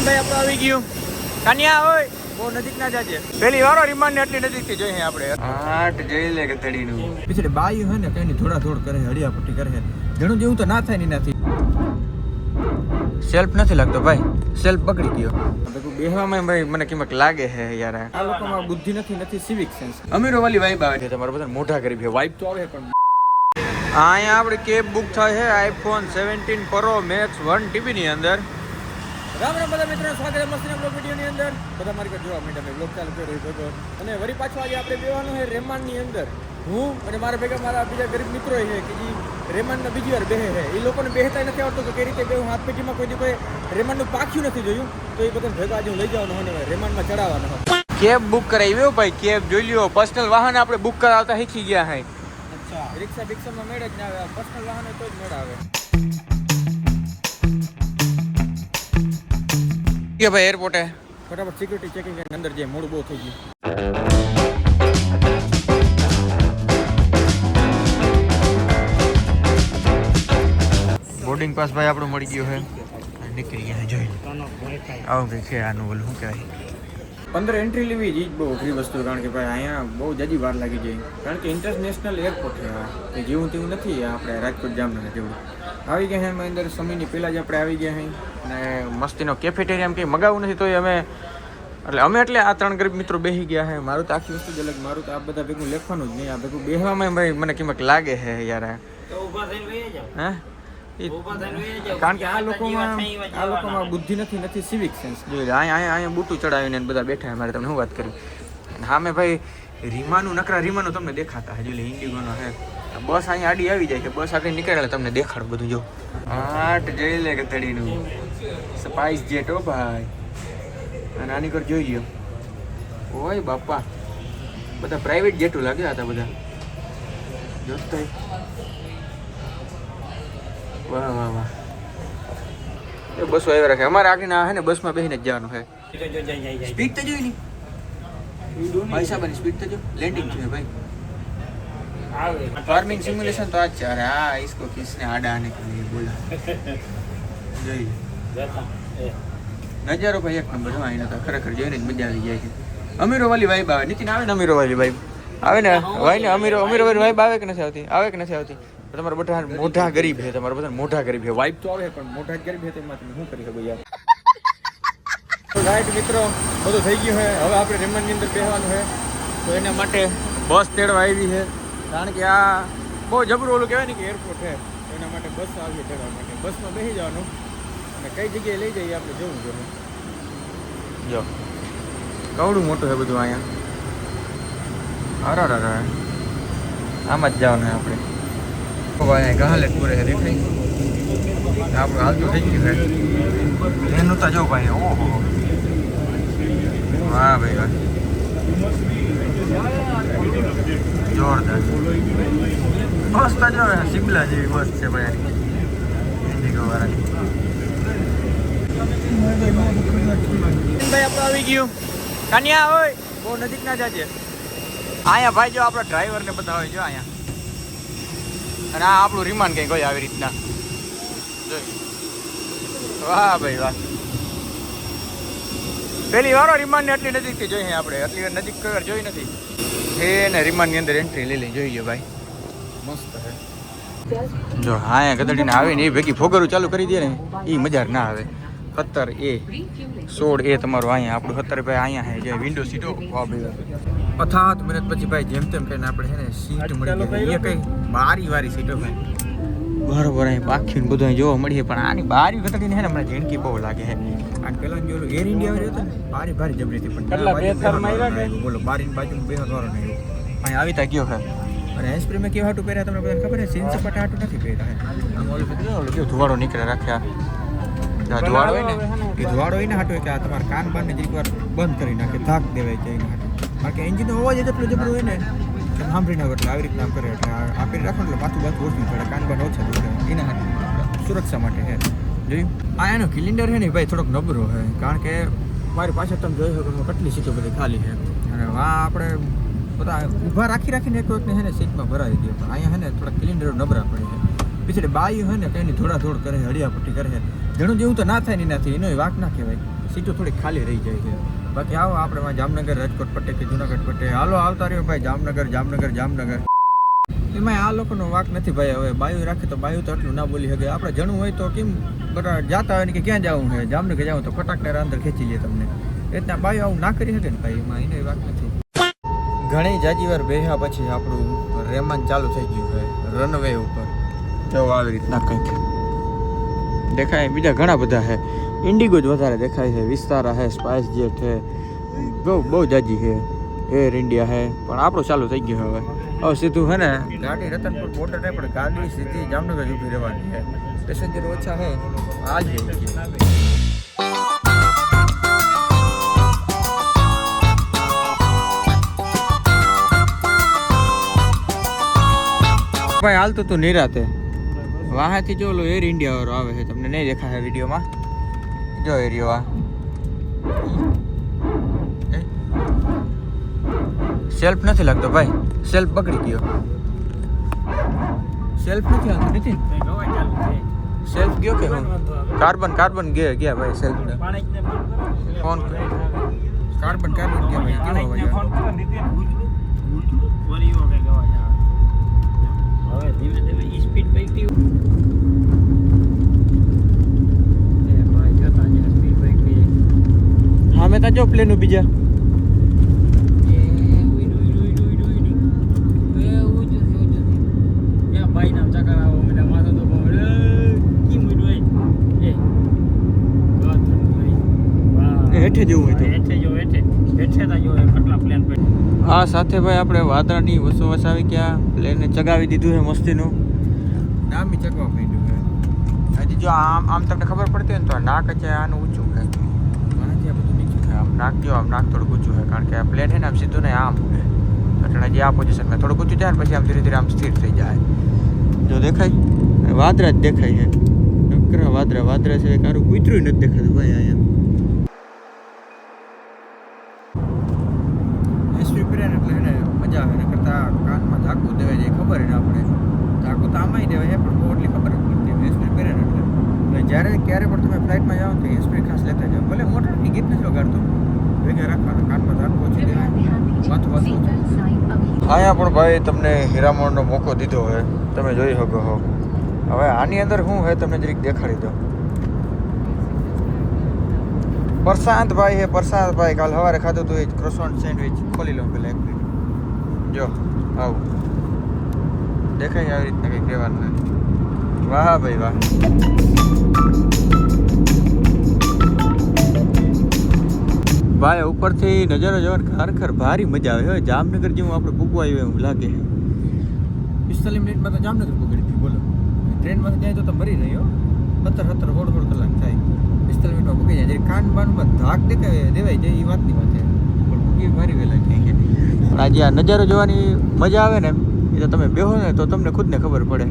ભાઈ આપણે આવી ગયું કન્યા હોય બહુ નજીક ના જાજે પેલી વારો રિમાન્ડ ને એટલી નજીક થી જોઈએ આપણે આટ જઈ લે કે તડીનું પીછે બાઈ હોય ને કઈ ની થોડા થોડ કરે હડિયા પટ્ટી કરે ઘણું જેવું તો ના થાય ની નથી સેલ્ફ નથી લાગતો ભાઈ સેલ્ફ પકડી ગયો બેહવામાં ભાઈ મને કિંમત લાગે છે યાર આ લોકોમાં બુદ્ધિ નથી સિવિક સેન્સ અમીરો વાલી વાઇબ આવે છે તમારા બધા મોઢા કરી છે વાઇબ તો આવે પણ અહીંયા આપણે કેબ બુક થાય છે આઈફોન 17 પ્રો મેક્સ 1 TB ની અંદર રામ રામ બધા મિત્રો સ્વાગત છે મસ્તીના બ્લોગ વિડિયો ની અંદર બધા મારી જોવા માંડ્યા મેં બ્લોગ ચાલુ કર્યો ભેગો અને વળી પાછો આજે આપણે બેવાનું છે રેમાન ની અંદર હું અને મારા ભેગા મારા બીજા ગરીબ મિત્રો છે કે જે રેમાન ના બીજી વાર બેહે છે એ લોકોને બેહતા નથી આવડતું કે કઈ રીતે બેહું હાથ પેટીમાં કોઈ રેમાન નું પાખ્યું નથી જોયું તો એ બધા ભેગા આજે લઈ જવાનું હોય ને રેમાન માં ચડાવવાનો હોય કેબ બુક કરાવ્યો ભાઈ કેબ જોઈ લ્યો પર્સનલ વાહન આપણે બુક કરાવતા શીખી ગયા છે અચ્છા રિક્ષા બિક્ષામાં મેળ જ ના આવે પર્સનલ વાહન તો જ મેળ આવે કે ભાઈ એરપોર્ટે ફટાફટ સિક્યુરિટી ચેકિંગ કરીને અંદર જે મોડું બહુ થઈ ગયું બોર્ડિંગ પાસ ભાઈ આપણું મળી ગયું છે નીકળી ગયા જોઈ આવું કંઈ છે આનું બોલું શું કહેવાય 15 એન્ટ્રી લેવી જ બહુ અઘરી વસ્તુ કારણ કે ભાઈ અહીંયા બહુ જાજી વાર લાગી જાય કારણ કે ઇન્ટરનેશનલ એરપોર્ટ છે કે જેવું તેવું નથી આપણે રાજકોટ જામનગર જેવું આવી ગયા એમાં અંદર સમયની પહેલાં જ આપણે આવી ગયા અને મસ્તીનો કેફેટેરિયા કંઈ મગાવવું નથી તો અમે આ 3 ગરીબ મિત્રો બેસી ગયા છે મારું તો આખી વસ્તુ જ અલગ મારું તો આ બધા ભેગું લખવાનું જ નહીં આ ભેગું બેસવામાં ભાઈ મને કિંમત લાગે છે યાર હે કારણ કે આ લોકોમાં બુદ્ધિ નથી સિવિક સેન્સ જોઈ અહીંયા બૂટું ચડાવીને બધા બેઠા મારે તમને શું વાત કરી હા મેં ભાઈ રીમાનું તમને દેખાતા હજુ ઇન્ડિગોનો હે બસ અહીંયા આડી આવી જાય છે બસ આગળ નીકળે તમને દેખાડું બધું જો આટ જઈ લે કે તડીનું સ્પાઇસ જેટ હો ભાઈ અને આની કર જોઈ લ્યો ઓય બાપા બધા પ્રાઇવેટ જેટું લાગ્યા હતા બધા જોતો વાહ વાહ વાહ એ બસો આવ્યા રાખે અમારે આગળ હે ને બસમાં બેસીને જ જવાનું છે સ્પીડ તો જોઈ નહીં ભાઈ સાહેબની સ્પીડ તો જો લેન્ડિંગ છે ભાઈ फार्मिंग सिमुलेशन तो आज चाह रहा है इसको किसने आड़ा आने के लिए बोला જોઈ નજારો ભાઈ એક નંબર હોય એના તો ખરેખર જોઈને જ મજા આવી જાય છે અમીરો વાલી વાઇબ આવે નીતિન આવે ને અમીરો વાલી વાઇબ આવે ને ભાઈ ને અમીરો વાલી વાઇબ આવે કે નથી આવતી તમારા બધા મોઢા ગરીબ છે તમારા બધા મોઢા ગરીબ છે વાઇબ તો આવે પણ મોઢા ગરીબ છે તેમાં તમે શું કરી શકો યાર રાઈટ મિત્રો બધું થઈ ગયું છે હવે આપણે રેમાન ની અંદર બેસવાનું છે તો એના માટે બસ તેડવા આવી છે કારણ કે આ બહુ જબરું ઓલું કહેવાય ને કે એરપોર્ટ છે એના માટે બસ આવી ચડવા માટે બસમાં બેસી જવાનું અને કઈ જગ્યાએ લઈ જઈએ આપણે જોવું જોઈએ જો કવડું મોટું છે બધું અહીંયા અરે આમાં જ જવાનું આપણે અહીંયા ગહાલેટ પૂરે છે દેખાય આપણું હાલતું થઈ ગયું છે એનું તો જો ભાઈ ઓહો વાહ ભાઈ વાહ જોરદાર બસ તો જો શિમલા જેવી બસ છે ભાઈ ઇન્ડિગો વાળાની ભાઈ આપણે આવી ગયું કન્યા હોય બહુ નજીક ના જાજે અહીંયા ભાઈ જો આપણા ડ્રાઈવરને બધા હોય જો અહીંયા અને આ આપણું રિમાન્ડ કંઈક હોય આવી રીતના જોઈ વાહ ભાઈ વાહ પહેલી વારો રિમાન્ડ ને એટલી નજીકથી જોઈએ આપણે એટલી વાર નજીક કોઈ વાર જોઈ નથી એને રિમાન્ડની અંદર એન્ટ્રી લઈ જોઈએ ભાઈ મસ્ત છે જો હા અહીંયા ગદડીને આવે ને એ ભેગી ફોગરું ચાલુ કરી દે ને એ મજા ના આવે 17A તમારું અહીંયા આપણું 17 ભાઈ અહીંયા છે જે વિન્ડો સીટો વાહ ભાઈ અથાત મિનિટ પછી ભાઈ જેમ તેમ કહીને આપણે છે ને સીટ મળી ગઈ એ કઈ બારી સીટો ભાઈ બરોબર અહીં પાખીને બધું અહીં જોવા મળીએ પણ આની બારી ગદડીને છે ને મને ઝીણકી બહુ લાગે છે અને પેલા જો એર ઇન્ડિયા રહ્યો હતો ને બારી જબરી હતી પણ બોલો બારીની બાજુમાં બેહવાનો નહીં અહીં આવી તા ગયો છે અને હેન્ડસ્પ્રે મેં કેવા હાટું પહેર્યા તમને બધાને ખબર છે સીન સપાટા હાટું નથી પહેર્યા આમ ઓલું કેવું ધુવાડો નીકળે રાખ્યા ધુવાડો હોય ને હાટું કે આ તમારા કાન બારને જરીક વાર બંધ કરી નાખે થાક દેવાય છે એના હાટું કારણ કે એન્જિનનો અવાજ એટલો જબરો હોય ને તમે સાંભળી ના એટલે આવી રીતના કરે એટલે આ પહેરી રાખો એટલે માથું ઓછું પડે કાન બાર ઓછા દુખે એના હાટું સુરક્ષા માટે છે જોયું આ એનો સિલિન્ડર છે ને ભાઈ થોડોક નબળો છે કારણ કે મારી પાસે તમે જોઈ શકો કેટલી સીટો બધી ખાલી છે અને આ આપણે બધા ઊભા રાખીને એક વખત છે ને સીટમાં ભરાવી દઈએ પણ અહીંયા છે ને થોડા સિલિન્ડરો નબળા પડે છે પીછળ બાઈ હોય ને કંઈ થોડા થોડ કરે હડિયા પટ્ટી કરે ઘણું જેવું તો ના થાય ને એનાથી એનો વાક ના કહેવાય સીટો થોડી ખાલી રહી જાય છે. બાકી આવો આપણે જામનગર રાજકોટ પટ્ટે કે જુનાગઢ પટ્ટે હાલો આવતા રહ્યો ભાઈ જામનગર. એમાં આ લોકોનો વાક નથી ભાઈ. હવે બાયું રાખે તો બાયું તો એટલું ના બોલી શકે. આપણે જણવું હોય તો કેમ બધા જાતા હોય ને કે ક્યાં જવું છે જામનગર જવું તો ફટાકડા અંદર ખેંચી લે તમને. એ રીતના બાયું આવું ના કરી શકે ને ભાઈ, એમાં એને વાક નથી. ઘણી જાજી વાર બેહ્યા પછી આપણું રેમાન ચાલુ થઈ ગયું છે રનવે ઉપર. જો આવી રીતના કંઈક દેખાય. બીજા ઘણા બધા છે. ઇન્ડિગો જ વધારે દેખાય છે. વિસ્તારા છે, સ્પાઇસ જેટ છે, બહુ જાજી છે. એર ઇન્ડિયા છે. પણ આપણું ચાલુ થઈ ગયું હવે સીધું છે ને ગાડી રતનપુર બોર્ડર નહીં પણ ગાડી સીધી જામનગર ઊભી રહેવાની છે. પેસેન્જર ઓછા છે હાલ છે. ભાઈ હાલતું તું નિરાતે વાહાથી જો એર ઇન્ડિયા વાળો આવે છે. તમને નહીં દેખાશે વિડીયોમાં. જો એરિયો આ સેલ્ફ નથી લાગતો ભાઈ. સેલ્ફ પકડી ગયો. સેલ્ફ નથી આવતો નીતિન. સેલ્ફ ગયો કે કાર્બન ગયા ભાઈ. સેલ્ફ ફોન કાર્બન ગયા ભાઈ. હવે ધીમે ધીમે સ્પીડ પકડી. હા મેં તા જો પ્લેન બીજા હેઠે જેવું હોય તો આ સાથે ભાઈ આપણે વાદળાની વસોવસ આવી ગયા. પ્લેને ચગાવી દીધું છે મસ્તીનું. નામી ચગવા માંડ્યું છે. હજી જો આમ તમને ખબર પડતી હોય ને તો નાક છે આનું ઊંચું છે. આનાથી આ બધું નીચું છે. આમ નાક થોડુંક ઊંચું છે કારણ કે આ પ્લેન છે ને આમ સીધું નહીં આમ ઉડે. એટલે હજી આ પોઝિશનમાં થોડુંક ઊંચું જાય ને પછી આમ ધીરે ધીરે આમ સ્થિર થઈ જાય. જો દેખાય વાદળા જ દેખાય છે. નકરા વાદળા છે. કારું કૂતરું નથી દેખાતું ભાઈ અહીંયા. એસપી પીરે એટલે એને મજા આવે. ને કરતા કાનમાં ઝાકું દેવાય જાય ખબર ને આપણે ઝાકું તો આમાંય દેવાય છે પણ બહુ એટલી ખબર નથી પડતી એસપી પીરે ને એટલે જ્યારે ક્યારે પણ તમે ફ્લાઇટમાં જાઓ તો એસપી ખાસ લેતા જાઓ. ભલે મોટરની ગીત નથી વગાડતો ભેગા રાખવાના. કાનમાં ઝાકું ઓછી દેવાય માથું અહીંયા પણ ભાઈ તમને હીરામણનો મોકો દીધો હોય તમે જોઈ શકો છો. હવે આની અંદર શું છે તમને જરીક દેખાડી દો. પ્રશાંતભાઈ હે પ્રશાંતભાઈ કાલ સવારે ખાધું હતું એ ક્રોસન્ટ સેન્ડવિચ. ખોલી લઉં પેલા એક મિનિટ. જો આવું દેખાય આવી રીતના કંઈક કહેવાનું. વાહ ભાઈ વાહ. ભાઈ ઉપરથી નજારો જોવાની ખરેખર ભારી મજા આવે. હવે જામનગર જેવું આપણે પૂગવા આવ્યું એવું લાગે. 45 મિનિટમાં તો જામનગર પકડી હતી બોલો. ટ્રેનમાં જાય તો મરી રહ્યો. 17 16 કલાક થાય. 45 મિનિટમાં પકડી જાય. કાન બાનમાં ધાક દેવાય જાય એ વાતની વાત છે. પણ પૂગી ભારી વહેલા થઈ ગયા. પણ આજે આ નજારો જોવાની મજા આવે ને એ તો તમે બેહો ને તો તમને ખુદને ખબર પડે.